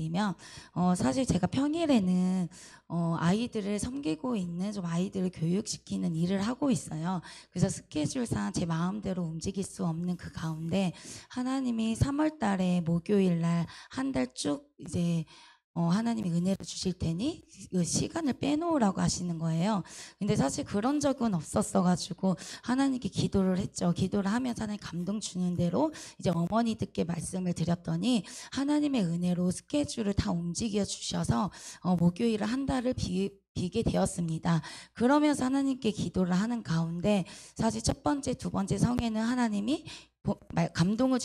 드리면 사실 제가 평일에는 아이들을 섬기고 있는 좀 아이들을 교육시키는 일을 하고 있어요. 그래서 스케줄상 제 마음대로 움직일 수 없는 그 가운데 하나님이 3월 달에 목요일 날 한 달 쭉 이제 하나님이 은혜를 주실 테니 그 시간을 빼놓으라고 하시는 거예요. 근데 사실 그런 적은 없었어가지고 하나님께 기도를 했죠. 기도를 하면서 하나님 감동 주는 대로 이제 어머니들께 말씀을 드렸더니 하나님의 은혜로 스케줄을 다 움직여 주셔서 목요일을 한 달을 비게 되었습니다. 그러면서 하나님께 기도를 하는 가운데 사실 첫 번째, 두 번째 성에는 하나님이 감동을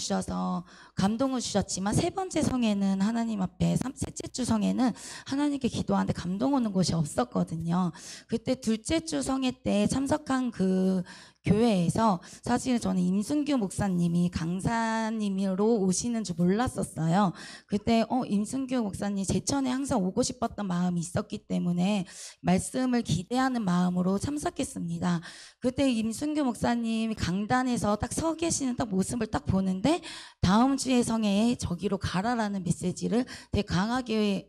주셨지만 세 번째 성에는 하나님 앞에 셋째 주 성에는 하나님께 기도하는데 감동 오는 곳이 없었거든요. 그때 둘째 주 성회 때 참석한 그 교회에서 사실 저는 임순규 목사님이 강사님으로 오시는 줄 몰랐었어요. 그때 임순규 목사님 제천에 항상 오고 싶었던 마음이 있었기 때문에 말씀을 기대하는 마음으로 참석했습니다. 그때 임순규 목사님이 강단에서 딱 서 계시는 딱 모습을 딱 보는데 다음 주의 성회에 저기로 가라라는 메시지를 되게 강하게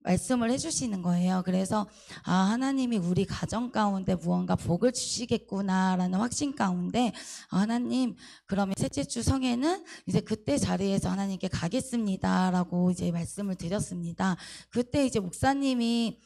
말씀을 해주시는 거예요. 그래서 하나님이 우리 가정 가운데 무언가 복을 주시겠구나라는 확신 가운데 하나님 그러면 셋째 주 성회는 이제 그때 자리에서 하나님께 가겠습니다라고 이제 말씀을 드렸습니다. 그때 이제 목사님이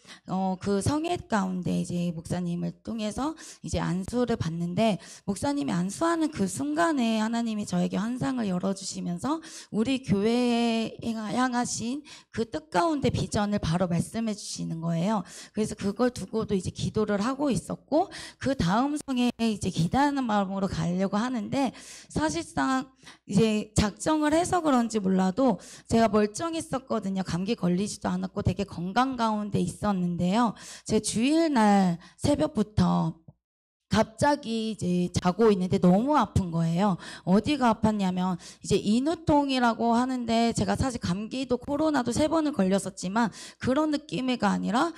그 성회 가운데 이제 목사님을 통해서 이제 안수를 받는데 목사님이 안수하는 그 순간에 하나님이 저에게 환상을 열어주시면서 우리 교회에 향하신 그 뜻 가운데 비전을 바로 말씀해 주시는 거예요. 그래서 그걸 두고도 이제 기도를 하고 있었고 그 다음 성에 이제 기대하는 마음으로 가려고 하는데 사실상 이제 작정을 해서 그런지 몰라도 제가 멀쩡했었거든요. 감기 걸리지도 않았고 되게 건강 가운데 있었는데요. 제 주일날 새벽부터 갑자기 이제 자고 있는데 너무 아픈 거예요. 어디가 아팠냐면 이제 인후통이라고 하는데 제가 사실 감기도 코로나도 3번을 걸렸었지만 그런 느낌이가 아니라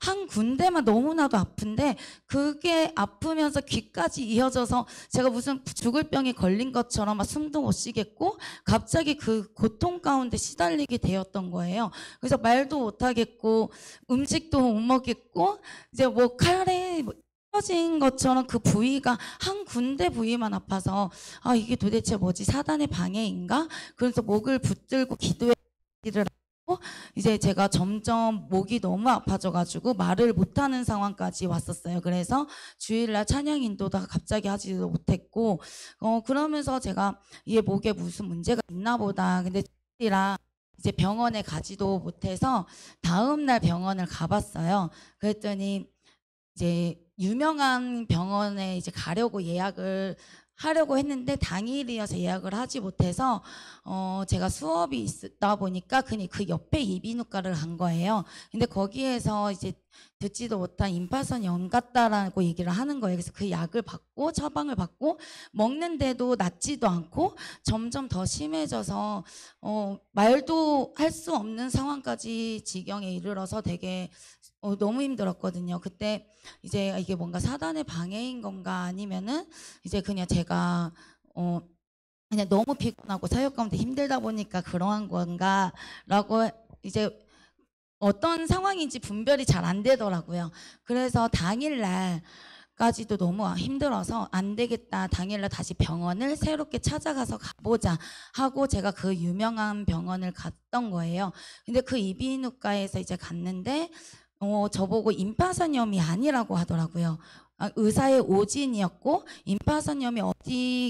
한 군데만 너무나도 아픈데 그게 아프면서 귀까지 이어져서 제가 무슨 죽을 병에 걸린 것처럼 막 숨도 못 쉬겠고 갑자기 그 고통 가운데 시달리게 되었던 거예요. 그래서 말도 못 하겠고 음식도 못 먹겠고 이제 뭐 칼에 진 것처럼 그 부위가 한 군데 부위만 아파서 이게 도대체 뭐지 사단의 방해인가? 그래서 목을 붙들고 기도를 하고 이제 제가 점점 목이 너무 아파져가지고 말을 못하는 상황까지 왔었어요. 그래서 주일날 찬양 인도도 갑자기 하지도 못했고 그러면서 제가 이게 목에 무슨 문제가 있나 보다. 근데 주일이라 이제 병원에 가지도 못해서 다음날 병원을 가봤어요. 그랬더니 이제 유명한 병원에 이제 가려고 예약을 하려고 했는데 당일이어서 예약을 하지 못해서 제가 수업이 있다 보니까 그냥 그 옆에 이비인후과를 간 거예요. 근데 거기에서 이제 듣지도 못한 임파선 염 같다라고 얘기를 하는 거예요. 그래서 그 약을 받고 처방을 받고 먹는데도 낫지도 않고 점점 더 심해져서 말도 할 수 없는 상황까지 지경에 이르러서 되게 너무 힘들었거든요. 그때 이제 이게 뭔가 사단의 방해인 건가 아니면은 이제 그냥 제가 그냥 너무 피곤하고 사역 가운데 힘들다 보니까 그러한 건가라고 이제 어떤 상황인지 분별이 잘 안 되더라고요. 그래서 당일날까지도 너무 힘들어서 안 되겠다. 당일날 다시 병원을 새롭게 찾아가서 가보자 하고 제가 그 유명한 병원을 갔던 거예요. 근데 그 이비인후과에서 이제 갔는데 저보고 임파선염이 아니라고 하더라고요. 의사의 오진이었고 임파선염이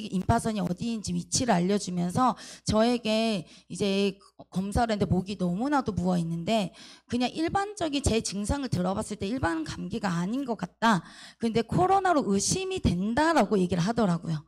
임파선이 어디인지 위치를 알려주면서 저에게 이제 검사를 했는데 목이 너무나도 부어 있는데 그냥 일반적인 제 증상을 들어봤을 때 일반 감기가 아닌 것 같다. 근데 코로나로 의심이 된다라고 얘기를 하더라고요.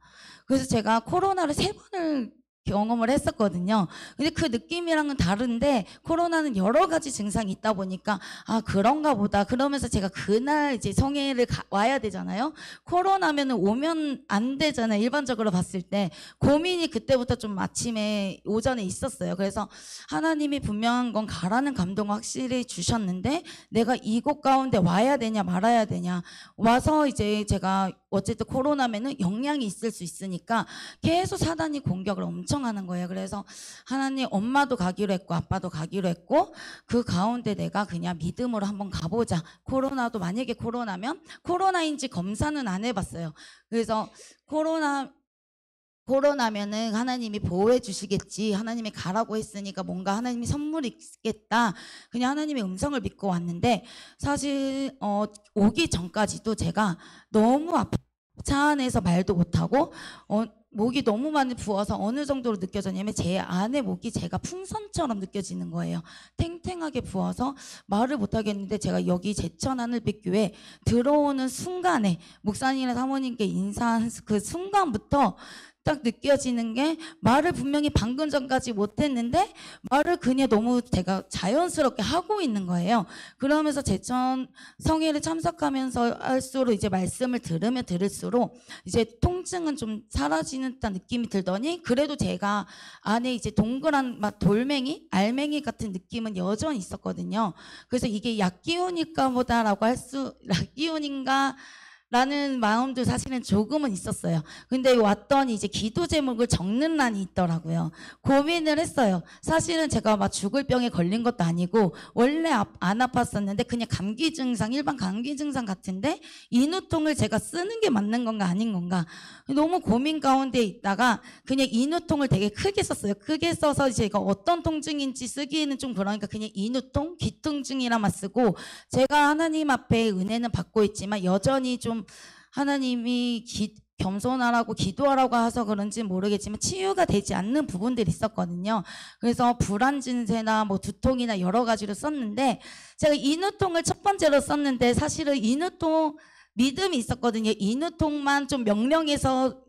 그래서 제가 코로나를 3번을 경험을 했었거든요. 근데 그 느낌이랑은 다른데 코로나는 여러 가지 증상이 있다 보니까 그런가 보다. 그러면서 제가 그날 이제 성회를 와야 되잖아요. 코로나면은 오면 안 되잖아요. 일반적으로 봤을 때 고민이 그때부터 좀 아침에 오전에 있었어요. 그래서 하나님이 분명한 건 가라는 감동을 확실히 주셨는데 내가 이곳 가운데 와야 되냐 말아야 되냐 와서 이제 제가 어쨌든 코로나면은 영향이 있을 수 있으니까 계속 사단이 공격을 엄청 요청하는 거예요. 그래서 하나님, 엄마도 가기로 했고 아빠도 가기로 했고 그 가운데 내가 그냥 믿음으로 한번 가보자. 코로나도 만약에 코로나인지 검사는 안 해봤어요. 그래서 코로나면은 하나님이 보호해 주시겠지. 하나님이 가라고 했으니까 뭔가 하나님이 선물이 있겠다. 그냥 하나님의 음성을 믿고 왔는데 사실 오기 전까지도 제가 너무 차 안에서 말도 못하고 목이 너무 많이 부어서 어느 정도로 느껴졌냐면 제 안에 목이 제가 풍선처럼 느껴지는 거예요. 탱탱하게 부어서 말을 못하겠는데 제가 여기 제천 하늘빛교회 들어오는 순간에 목사님이나 사모님께 인사한 그 순간부터 딱 느껴지는 게 말을 분명히 방금 전까지 못했는데 말을 그냥 너무 제가 자연스럽게 하고 있는 거예요. 그러면서 제천 성회를 참석하면서 할수록 이제 말씀을 들으면 들을수록 이제 통증은 좀 사라지는 듯한 느낌이 들더니 그래도 제가 안에 이제 동그란 막 돌멩이, 알맹이 같은 느낌은 여전히 있었거든요. 그래서 이게 약기운일까 보다라고 약기운인가 라는 마음도 사실은 조금은 있었어요. 근데 왔더니 이제 기도 제목을 적는 란이 있더라고요. 고민을 했어요. 사실은 제가 막 죽을 병에 걸린 것도 아니고 원래 안 아팠었는데 그냥 감기 증상, 일반 감기 증상 같은데 인후통을 제가 쓰는 게 맞는 건가 아닌 건가 너무 고민 가운데 있다가 그냥 인후통을 되게 크게 썼어요. 크게 써서 제가 어떤 통증인지 쓰기에는 좀 그러니까 그냥 인후통, 귀통증이라만 쓰고 제가 하나님 앞에 은혜는 받고 있지만 여전히 좀 하나님이 겸손하라고 기도하라고 해서 그런지 모르겠지만 치유가 되지 않는 부분들이 있었거든요. 그래서 불안 증세나 뭐 두통이나 여러 가지로 썼는데 제가 인후통을 첫 번째로 썼는데 사실은 인후통 믿음이 있었거든요. 인후통만 좀 명령해서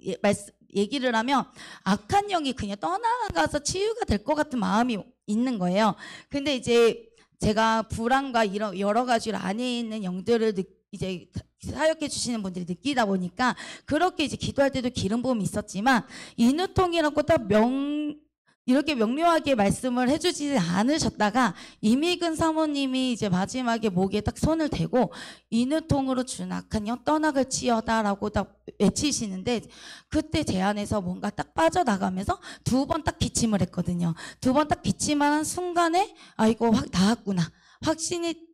얘기를 하면 악한 영이 그냥 떠나가서 치유가 될 것 같은 마음이 있는 거예요. 근데 이제 제가 불안과 이런 여러 가지로 안에 있는 영들을 이제 사역해 주시는 분들이 느끼다 보니까 그렇게 이제 기도할 때도 기름 부음이 있었지만 인후통이라고 딱 이렇게 명료하게 말씀을 해주지 않으셨다가 이미근 사모님이 이제 마지막에 목에 딱 손을 대고 인후통으로 준 악한 영 떠나갈지어다라고 딱 외치시는데 그때 제 안에서 뭔가 딱 빠져나가면서 두 번 딱 기침을 했거든요. 두 번 딱 기침하는 순간에 아 이거 확 나았구나 확신이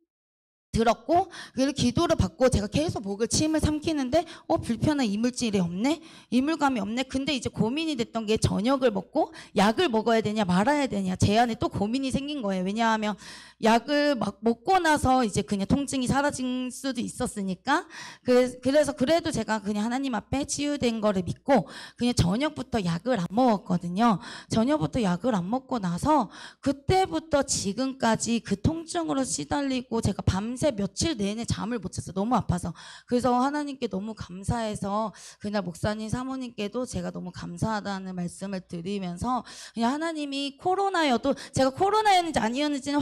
들었고 그래서 기도를 받고 제가 계속 목을 침을 삼키는데 불편한 이물질이 없네 이물감이 없네. 근데 이제 고민이 됐던 게 저녁을 먹고 약을 먹어야 되냐 말아야 되냐 제 안에 또 고민이 생긴 거예요. 왜냐하면 약을 막 먹고 나서 이제 그냥 통증이 사라질 수도 있었으니까 그래서 그래도 제가 그냥 하나님 앞에 치유된 거를 믿고 그냥 저녁부터 약을 안 먹었거든요. 저녁부터 약을 안 먹고 나서 그때부터 지금까지 그 통증으로 시달리고 제가 밤새 며칠 내내 잠을 못 잤어요. 너무 아파서. 그래서 하나님께 너무 감사해서 그날 목사님 사모님께도 제가 너무 감사하다는 말씀을 드리면서 그냥 하나님이 코로나여도 제가 코로나였는지 아니었는지는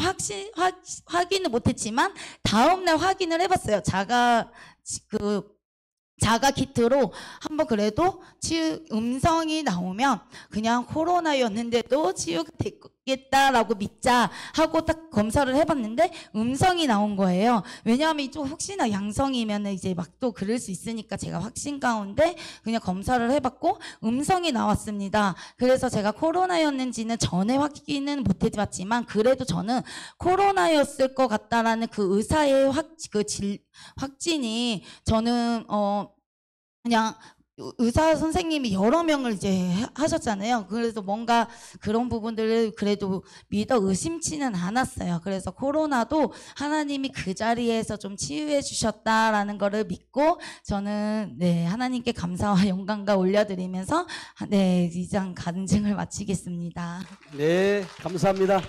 확인을 못했지만 다음날 확인을 해봤어요. 자가 키트로 한번 그래도 음성이 나오면 그냥 코로나였는데도 치유가 되겠다라고 믿자 하고 딱 검사를 해봤는데 음성이 나온 거예요. 왜냐하면 이쪽 혹시나 양성이면 이제 막 또 그럴 수 있으니까 제가 확신 가운데 그냥 검사를 해봤고 음성이 나왔습니다. 그래서 제가 코로나였는지는 전에 확인은 못 해봤지만 그래도 저는 코로나였을 것 같다라는 그 의사의 확진이 저는 그냥 의사 선생님이 여러 명을 이제 하셨잖아요. 그래서 뭔가 그런 부분들을 그래도 믿어 의심치는 않았어요. 그래서 코로나도 하나님이 그 자리에서 좀 치유해 주셨다라는 거를 믿고 저는 하나님께 감사와 영광과 올려드리면서 이장 간증을 마치겠습니다. 네, 감사합니다.